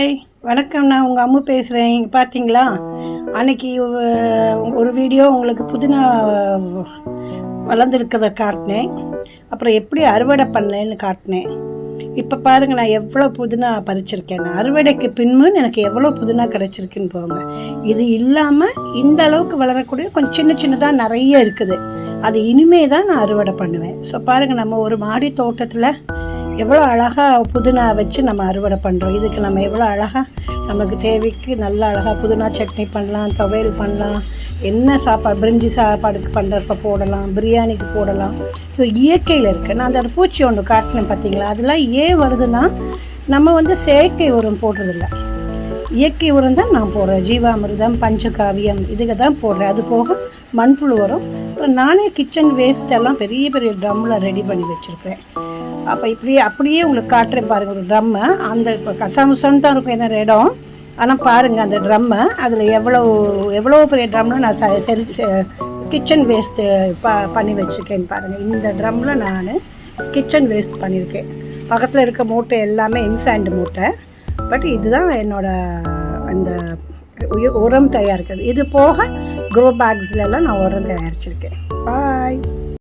Hi வணக்கம். நான் உங்கள் அம்மு பேசுகிறேன். பார்த்தீங்களா, அன்றைக்கி ஒரு வீடியோ உங்களுக்கு புதினா வளர்ந்துருக்கிறத காட்டினேன். அப்புறம் எப்படி அறுவடை பண்ணேன்னு காட்டினேன். இப்போ பாருங்கள், நான் எவ்வளோ புதினா பறிச்சிருக்கேன். அறுவடைக்கு பின்பு எனக்கு எவ்வளோ புதினா கிடச்சிருக்குன்னு போங்க. இது இல்லாமல் இந்த அளவுக்கு வளரக்கூடிய கொஞ்சம் சின்ன சின்னதாக நிறைய இருக்குது. அது இனிமே தான் நான் அறுவடை பண்ணுவேன். ஸோ பாருங்கள், நம்ம ஒரு மாடி தோட்டத்தில் எவ்வளோ அழகாக புதினா வச்சு நம்ம அறுவடை பண்ணுறோம். இதுக்கு நம்ம எவ்வளோ அழகாக நமக்கு தேவைக்கு நல்ல அழகாக புதினா சட்னி பண்ணலாம், துவையல் பண்ணலாம், என்ன சாப்பாடு பிரிஞ்சி சாப்பாடுக்கு பண்ணுறப்ப போடலாம், பிரியாணிக்கு போடலாம். ஸோ இயற்கையில் இருக்குது. நான் அந்த பூச்சி ஒன்று காட்டினேன் பார்த்தீங்களா, அதெல்லாம் ஏன் வருதுன்னா, நம்ம செயற்கை உரம் போடுறதில்ல, இயற்கை உரம் தான் நான் போடுறேன். ஜீவாமிர்தம், பஞ்சகாவியம் இதுக்கு தான் போடுறேன். அது போக மண்புழு உரம். அப்புறம் நானே கிச்சன் வேஸ்ட்டெல்லாம் பெரிய பெரிய ட்ரம்மில் ரெடி பண்ணி வச்சுருப்பேன். அப்போ அப்படியே உங்களுக்கு காட்டுறேன் பாருங்கள். ஒரு ட்ரம்மை அந்த இப்போ கசாமுசான்னு தான் இருக்கும் என்ன இடம், ஆனால் பாருங்கள் அந்த ட்ரம்மை, அதில் எவ்வளோ பெரிய ட்ரம்மில் நான் சரி கிச்சன் வேஸ்ட்டு பண்ணி வச்சுருக்கேன்னு பாருங்கள். இந்த ட்ரம்மில் நான் கிச்சன் வேஸ்ட் பண்ணியிருக்கேன். பக்கத்தில் இருக்க மூட்டை எல்லாமே இன்சாண்ட் மூட்டை. பட் இதுதான் என்னோடய அந்த உரம் தயாரிக்கிறது. இது போக க்ரோ பேக்ஸ்லலாம் நான் உரம் தயாரிச்சிருக்கேன். பாய்.